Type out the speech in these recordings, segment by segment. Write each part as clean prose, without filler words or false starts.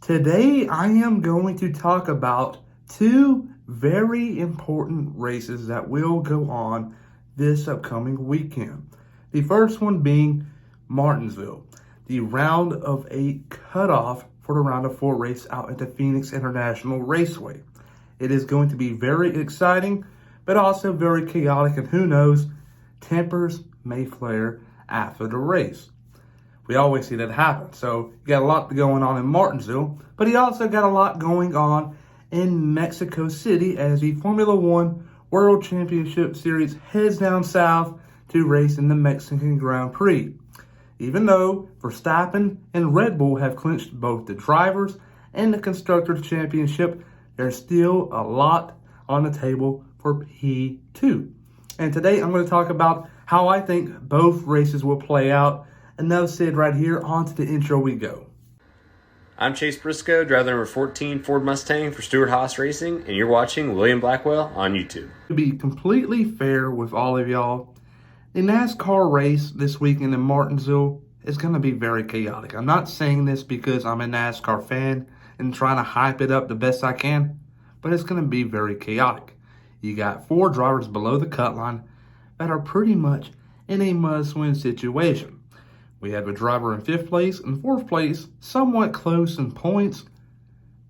Today I am going to talk about two very important races that will go on this upcoming weekend. The first one being Martinsville, the round of 8 cutoff for the round of 4 race out at the Phoenix International Raceway. It is going to be very exciting, but also very chaotic, and who knows, tempers may flare after the race. We always see that happen. So you got a lot going on in Martinsville, but he also got a lot going on in Mexico City as the Formula One World Championship Series heads down south to race in the Mexican Grand Prix. Even though Verstappen and Red Bull have clinched both the drivers and the constructors championship, there's still a lot on the table for P2. And today I'm going to talk about how I think both races will play out. Enough said right here, on to the intro we go. I'm Chase Briscoe, driver number 14 Ford Mustang for Stewart Haas Racing, and you're watching William Blackwell on YouTube. To be completely fair with all of y'all, the NASCAR race this weekend in Martinsville is going to be very chaotic. I'm not saying this because I'm a NASCAR fan and trying to hype it up the best I can, but it's going to be very chaotic. You got 4 drivers below the cut line that are pretty much in a must-win situation. We have a driver in 5th place and 4th place, somewhat close in points,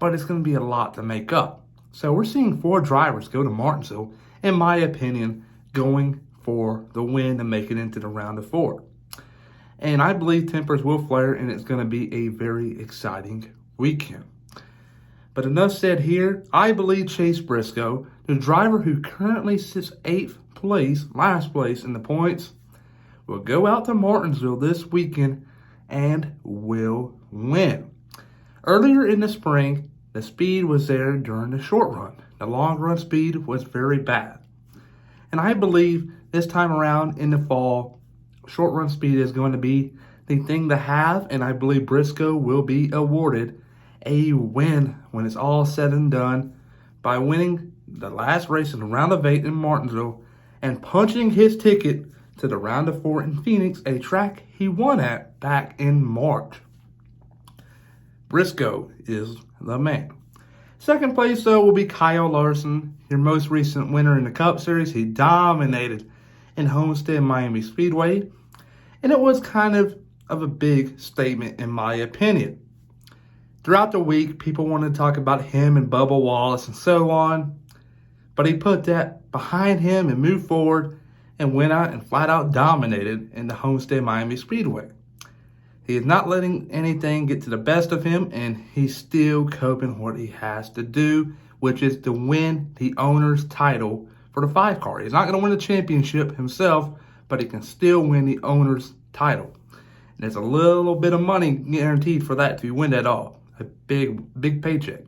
but it's going to be a lot to make up. So we're seeing 4 drivers go to Martinsville, in my opinion, going for the win and make it into the round of 4. And I believe tempers will flare, and it's going to be a very exciting weekend. But enough said here. I believe Chase Briscoe, the driver who currently sits 8th place, last place in the points, will go out to Martinsville this weekend and will win. Earlier in the spring, the speed was there during the short run. The long run speed was very bad. And I believe this time around in the fall, short run speed is going to be the thing to have, and I believe Briscoe will be awarded a win when it's all said and done by winning the last race in the round of 8 in Martinsville and punching his ticket to the round of 4 in Phoenix, a track he won at back in March. Briscoe is the man. Second place, though, will be Kyle Larson, your most recent winner in the Cup Series. He dominated in Homestead Miami Speedway, and it was kind of a big statement in my opinion. Throughout the week, people wanted to talk about him and Bubba Wallace and so on, but he put that behind him and moved forward and went out and flat out dominated in the Homestead Miami Speedway. He is not letting anything get to the best of him, and he's still coping what he has to do, which is to win the owner's title for the 5 car. He's not going to win the championship himself, but he can still win the owner's title. And there's a little bit of money guaranteed for that if you win that all. A big paycheck.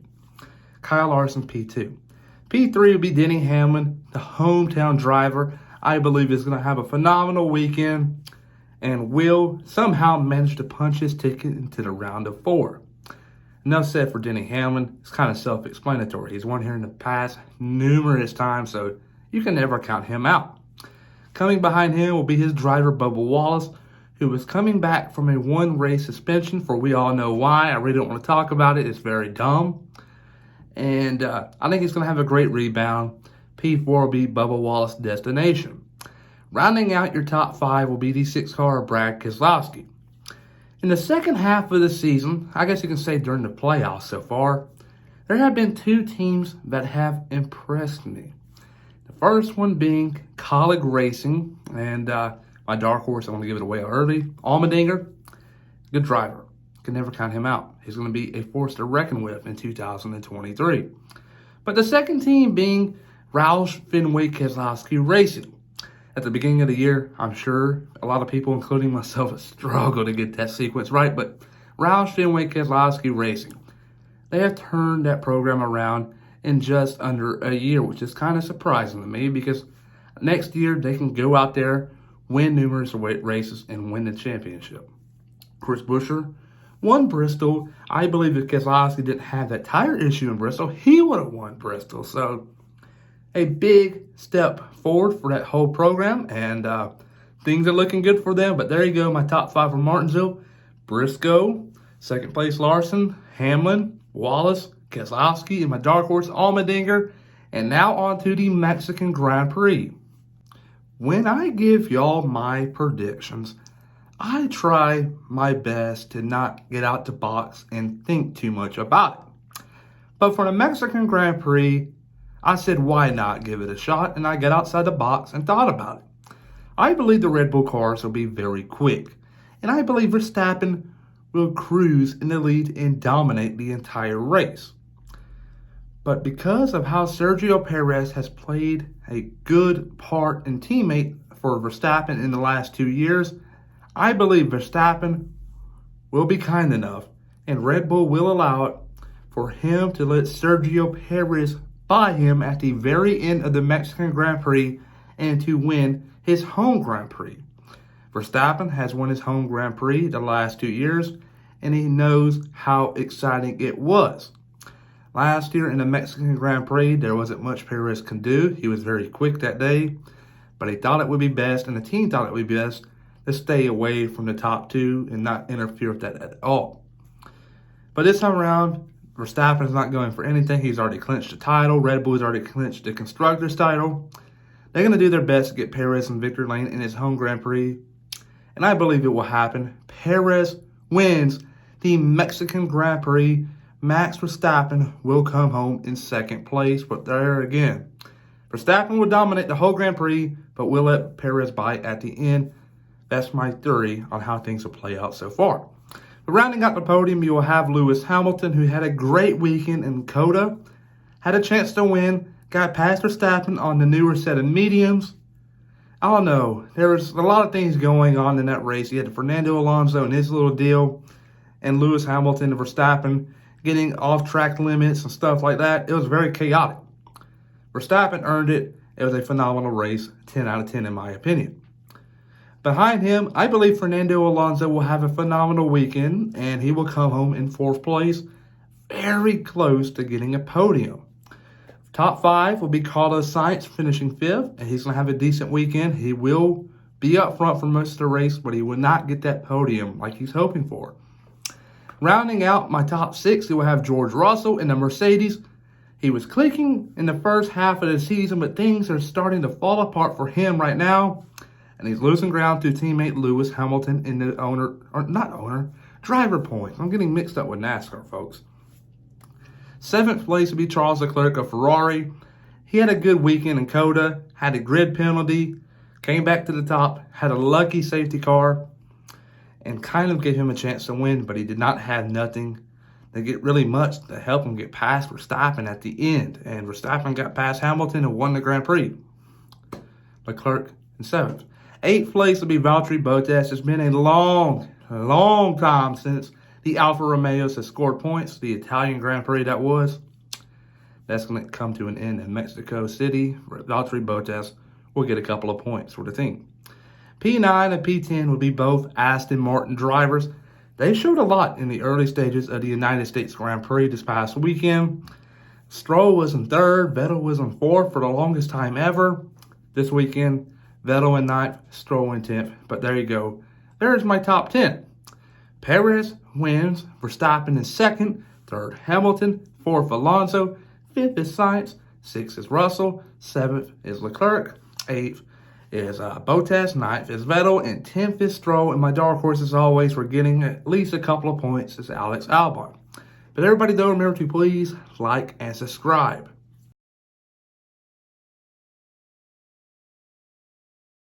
Kyle Larson, P2. P3 will be Denny Hamlin, the hometown driver. I believe is going to have a phenomenal weekend and will somehow manage to punch his ticket into the round of 4. Enough said for Denny Hamlin. It's kind of self-explanatory. He's won here in the past numerous times, so you can never count him out. Coming behind him will be his driver, Bubba Wallace, who was coming back from a 1-race suspension for we all know why. I really don't want to talk about it. It's very dumb. And I think he's going to have a great rebound. P4 will be Bubba Wallace destination. Rounding out your top 5 will be the 6 car of Brad Keselowski. In the second half of the season, I guess you can say during the playoffs so far, there have been 2 teams that have impressed me. The first one being Colleague Racing, and my dark horse, I want to give it away early, Allmendinger, good driver. Can never count him out. He's going to be a force to reckon with in 2023. But the second team being Roush Fenway Keselowski Racing. At the beginning of the year, I'm sure a lot of people, including myself, struggle to get that sequence right, but Roush Fenway Keselowski Racing, they have turned that program around in just under a year, which is kind of surprising to me because next year they can go out there, win numerous races, and win the championship. Chris Buescher won Bristol. I believe if Keselowski didn't have that tire issue in Bristol, he would have won Bristol. So a big step forward for that whole program, and things are looking good for them. But there you go, my top 5 from Martinsville. Briscoe, second place Larson, Hamlin, Wallace, Keselowski, and my dark horse Allmendinger. And now on to the Mexican Grand Prix. When I give y'all my predictions, I try my best to not get out the box and think too much about it. But for the Mexican Grand Prix, I said, why not give it a shot? And I got outside the box and thought about it. I believe the Red Bull cars will be very quick. And I believe Verstappen will cruise in the lead and dominate the entire race. But because of how Sergio Perez has played a good part and teammate for Verstappen in the last 2 years, I believe Verstappen will be kind enough and Red Bull will allow it for him to let Sergio Perez by him at the very end of the Mexican Grand Prix and to win his home Grand Prix. Verstappen has won his home Grand Prix the last 2 years, and he knows how exciting it was. Last year in the Mexican Grand Prix, there wasn't much Perez can do. He was very quick that day, but he thought it would be best, and the team thought it would be best to stay away from the top two and not interfere with that at all. But this time around, Verstappen is not going for anything. He's already clinched the title. Red Bull's already clinched the Constructors' title. They're going to do their best to get Perez in victory lane in his home Grand Prix. And I believe it will happen. Perez wins the Mexican Grand Prix. Max Verstappen will come home in second place. But there again, Verstappen will dominate the whole Grand Prix, but will let Perez bite at the end. That's my theory on how things will play out so far. But rounding out the podium, you will have Lewis Hamilton, who had a great weekend in Coda. Had a chance to win. Got past Verstappen on the newer set of mediums. I don't know. There was a lot of things going on in that race. You had Fernando Alonso and his little deal, and Lewis Hamilton and Verstappen getting off-track limits and stuff like that. It was very chaotic. Verstappen earned it. It was a phenomenal race, 10 out of 10 in my opinion. Behind him, I believe Fernando Alonso will have a phenomenal weekend, and he will come home in 4th place, very close to getting a podium. Top 5 will be Carlos Sainz finishing 5th, and he's going to have a decent weekend. He will be up front for most of the race, but he will not get that podium like he's hoping for. Rounding out my top 6, we will have George Russell in the Mercedes. He was clicking in the first half of the season, but things are starting to fall apart for him right now. And he's losing ground to teammate Lewis Hamilton in the driver points. I'm getting mixed up with NASCAR, folks. 7th place would be Charles Leclerc of Ferrari. He had a good weekend in Coda, had a grid penalty, came back to the top, had a lucky safety car, and kind of gave him a chance to win, but he did not have nothing to get really much to help him get past Verstappen at the end. And Verstappen got past Hamilton and won the Grand Prix. Leclerc in 7th. 8th place will be Valtteri Bottas. It's been a long time since the Alfa Romeos has scored points. The Italian Grand Prix that was. That's going to come to an end in Mexico City. Valtteri Bottas will get a couple of points for the team. P9 and P10 will be both Aston Martin drivers. They showed a lot in the early stages of the United States Grand Prix this past weekend. Stroll was in 3rd. Vettel was in 4th for the longest time ever. This weekend, Vettel in 9th, Stroll in 10th. But there you go. There's my top 10. Perez wins. Verstappen in 2nd. 3rd, Hamilton. 4th, Alonso. 5th is Sainz. 6th is Russell. 7th is Leclerc. 8th is Bottas. 9th is Vettel. And 10th is Stroll. And my dark horse, as always, we're getting at least a couple of points, is Alex Albon. But everybody, though, remember to please like and subscribe.